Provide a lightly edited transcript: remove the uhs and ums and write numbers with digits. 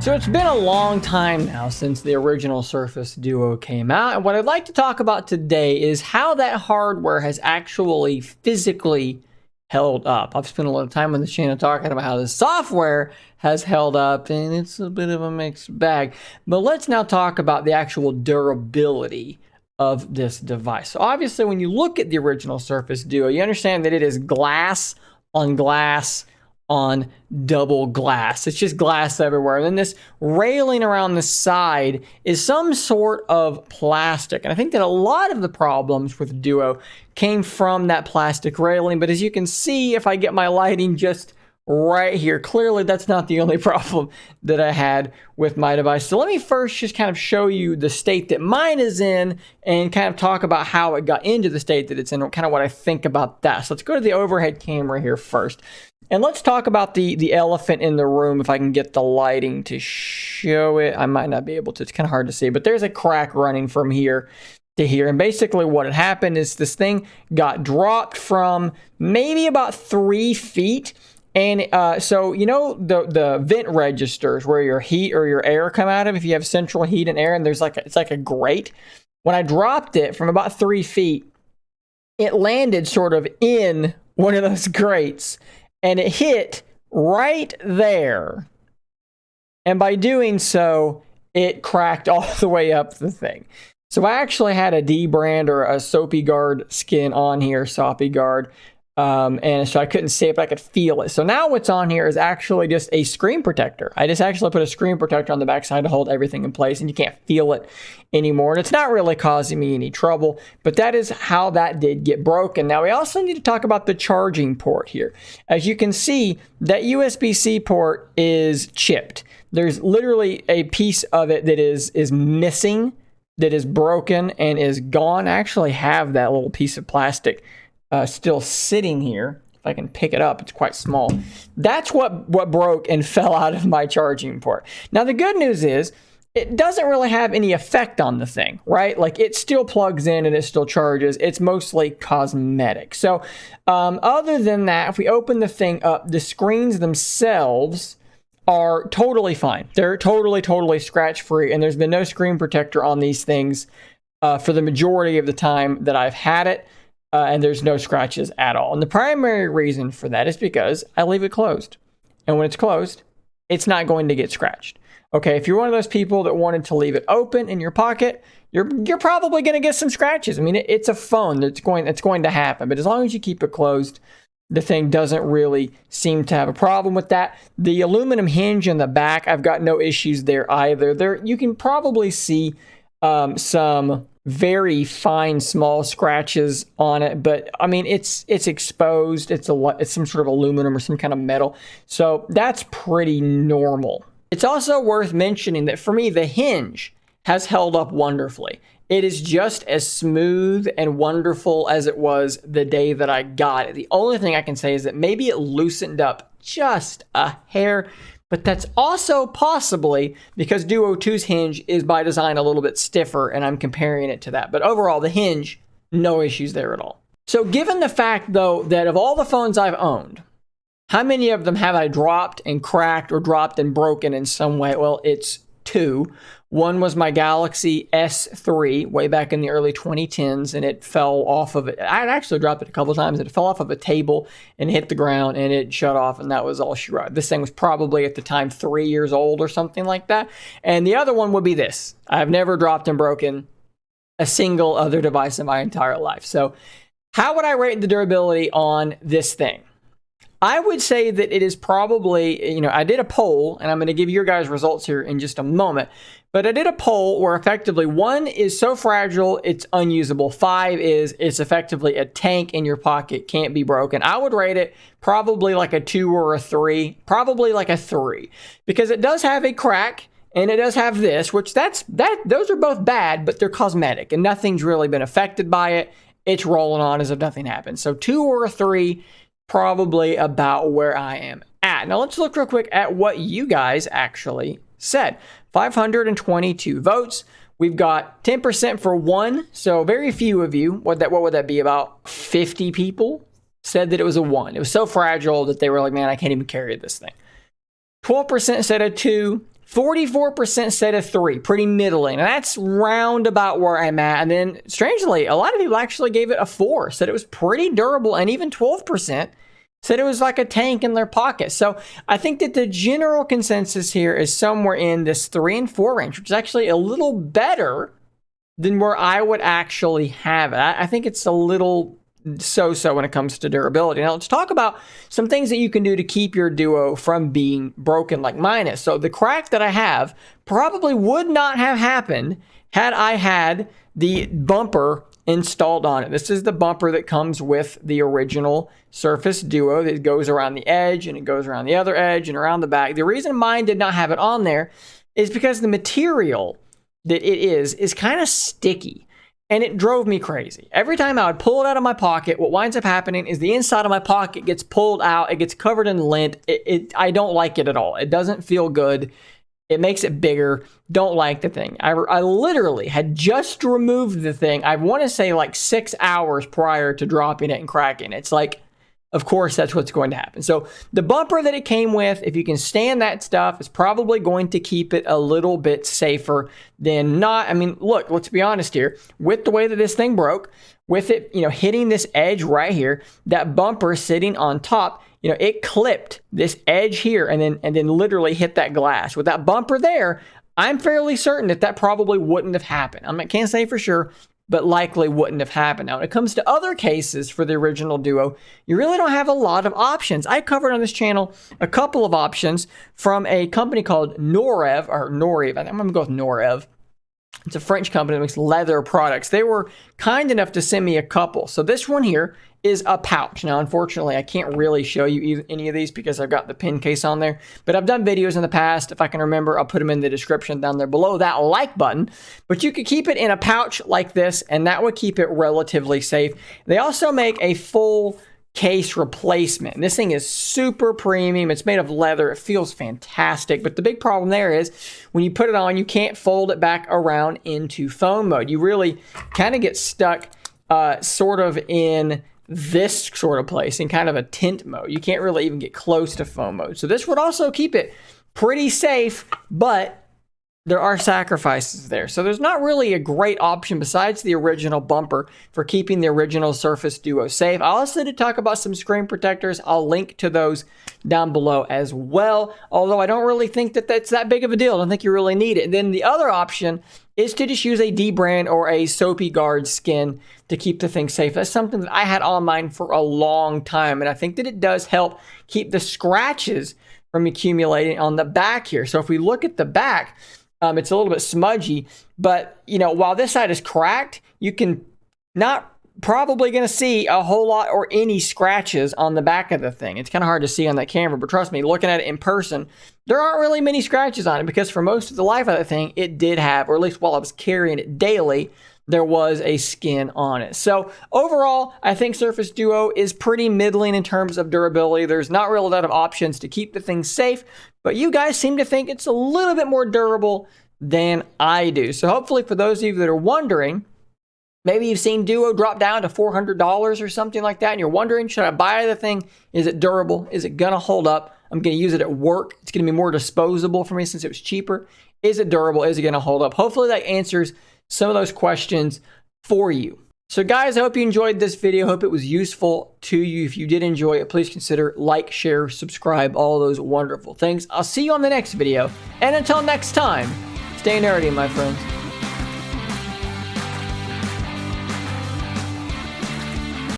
So it's been a long time now since the original Surface Duo came out, and what I'd like to talk about today is how that hardware has actually physically held up. I've spent a lot of time on this channel talking about how the software has held up, and it's a bit of a mixed bag. But let's now talk about the actual durability of this device. So obviously, when you look at the original Surface Duo, you understand that it is glass on glass on double glass. It's just glass everywhere. And then this railing around the side is some sort of plastic. And I think that a lot of the problems with Duo came from that plastic railing. But as you can see, if I get my lighting just right here, clearly that's not the only problem that I had with my device. So let me first just kind of show you the state that mine is in and kind of talk about how it got into the state that it's in, kind of what I think about that. So let's go to the overhead camera here first. And let's talk about the elephant in the room, if I can get the lighting to show it. I might not be able to. It's kind of hard to see, but there's a crack running from here to here. And basically what had happened is this thing got dropped from maybe about 3 feet. And so, you know, the vent registers where your heat or your air come out of, if you have central heat and air, and there's it's like a grate. When I dropped it from about 3 feet, it landed sort of in one of those grates. And it hit right there. And by doing so, it cracked all the way up the thing. So I actually had a D-brand or a soapy guard skin on here, soppy guard. And so I couldn't see it, but I could feel it. So now what's on here is actually just a screen protector. I just actually put a screen protector on the backside to hold everything in place, and you can't feel it anymore. And it's not really causing me any trouble, but that is how that did get broken. Now we also need to talk about the charging port here. As you can see, that USB-C port is chipped. There's literally a piece of it that is missing, that is broken and is gone. I actually have that little piece of plastic still sitting here. If I can pick it up, it's quite small. That's what broke and fell out of my charging port. Now the good news is it doesn't really have any effect on the thing, right? Like it still plugs in and it still charges. It's mostly cosmetic. So other than that, if we open the thing up, the screens themselves are totally fine. They're totally scratch free, and there's been no screen protector on these things for the majority of the time that I've had it. And there's no scratches at all. And the primary reason for that is because I leave it closed. And when it's closed, it's not going to get scratched. Okay, if you're one of those people that wanted to leave it open in your pocket, you're probably going to get some scratches. I mean, it's a phone. It's going to happen. But as long as you keep it closed, the thing doesn't really seem to have a problem with that. The aluminum hinge in the back, I've got no issues there either. You can probably see some very fine small scratches on it, but I mean it's exposed. It's some sort of aluminum or some kind of metal, so that's pretty normal. It's also worth mentioning that for me the hinge has held up wonderfully. It is just as smooth and wonderful as it was the day that I got it. The only thing I can say is that maybe it loosened up just a hair, but that's also possibly because Duo 2's hinge is by design a little bit stiffer, and I'm comparing it to that. But overall, the hinge, no issues there at all. So given the fact, though, that of all the phones I've owned, how many of them have I dropped and cracked or dropped and broken in some way? Well, it's 2. One was my Galaxy S3 way back in the early 2010s, and it fell off of it. I actually dropped it a couple of times, and it fell off of a table and hit the ground, and it shut off, and that was all she wrote. This thing was probably at the time 3 years old or something like that. And the other one would be this. I've never dropped and broken a single other device in my entire life. So how would I rate the durability on this thing? I would say that it is probably, I did a poll, and I'm going to give you guys results here in just a moment, but I did a poll where effectively 1 is so fragile it's unusable. 5 is it's effectively a tank in your pocket, can't be broken. I would rate it probably like a 2 or a 3, probably like a 3, because it does have a crack and it does have this, which those are both bad, but they're cosmetic and nothing's really been affected by it. It's rolling on as if nothing happened. So 2 or a 3. Probably about where I am at. Now let's look real quick at what you guys actually said. 522 votes. We've got 10% for 1, so very few of you. What would that be? About 50 people said that it was a 1. It was so fragile that they were like, man, I can't even carry this thing. 12% said a 2, 44% said a 3, pretty middling. And that's round about where I'm at. And then, strangely, a lot of people actually gave it a 4, said it was pretty durable, and even 12% said it was like a tank in their pocket. So I think that the general consensus here is somewhere in this 3 and 4 range, which is actually a little better than where I would actually have it. I think it's a little so-so when it comes to durability. Now let's talk about some things that you can do to keep your Duo from being broken like mine is. So the crack that I have probably would not have happened had I had the bumper installed on it. This is the bumper that comes with the original Surface Duo that goes around the edge and it goes around the other edge and around the back. The reason mine did not have it on there is because the material that it is kind of sticky. And it drove me crazy. Every time I would pull it out of my pocket, what winds up happening is the inside of my pocket gets pulled out. It gets covered in lint. I don't like it at all. It doesn't feel good. It makes it bigger. Don't like the thing. I literally had just removed the thing. I want to say like 6 hours prior to dropping it and cracking it. It's like, of course, that's what's going to happen. So the bumper that it came with, if you can stand that stuff, is probably going to keep it a little bit safer than not. I mean, look, let's be honest here. With the way that this thing broke, with it, hitting this edge right here, that bumper sitting on top, it clipped this edge here and then literally hit that glass. With that bumper there, I'm fairly certain that probably wouldn't have happened. I can't say for sure, but likely wouldn't have happened. Now, when it comes to other cases for the original Duo, you really don't have a lot of options. I covered on this channel a couple of options from a company called Norev, I'm going to go with Norev. It's a French company that makes leather products. They were kind enough to send me a couple. So this one here is a pouch. Now, unfortunately, I can't really show you any of these because I've got the pin case on there, but I've done videos in the past. If I can remember, I'll put them in the description down there below that like button, but you could keep it in a pouch like this, and that would keep it relatively safe. They also make a full case replacement. This thing is super premium. It's made of leather. It feels fantastic, but the big problem there is when you put it on, you can't fold it back around into phone mode. You really kind of get stuck sort of in this sort of place, in kind of a tint mode. You can't really even get close to phone mode. So this would also keep it pretty safe, but there are sacrifices there. So there's not really a great option besides the original bumper for keeping the original Surface Duo safe. I also did talk about some screen protectors. I'll link to those down below as well, although I don't really think that that's that big of a deal. I don't think you really need it. And then the other option is to just use a D-brand or a Soapy Guard skin to keep the thing safe. That's something that I had on mine for a long time, and I think that it does help keep the scratches from accumulating on the back here. So if we look at the back, it's a little bit smudgy, but while this side is cracked, you can not probably going to see a whole lot or any scratches on the back of the thing. It's kind of hard to see on that camera, but trust me, looking at it in person, there aren't really many scratches on it because for most of the life of the thing, it did have, or at least while I was carrying it daily, there was a skin on it. So overall, I think Surface Duo is pretty middling in terms of durability. There's not really a lot of options to keep the thing safe, but you guys seem to think it's a little bit more durable than I do. So hopefully for those of you that are wondering, maybe you've seen Duo drop down to $400 or something like that, and you're wondering, should I buy the thing? Is it durable? Is it gonna hold up? I'm gonna use it at work. It's gonna be more disposable for me since it was cheaper. Is it durable? Is it gonna hold up? Hopefully that answers some of those questions for you. So guys, I hope you enjoyed this video. Hope it was useful to you. If you did enjoy it, please consider like, share, subscribe, all those wonderful things. I'll see you on the next video. And until next time, stay nerdy, my friends.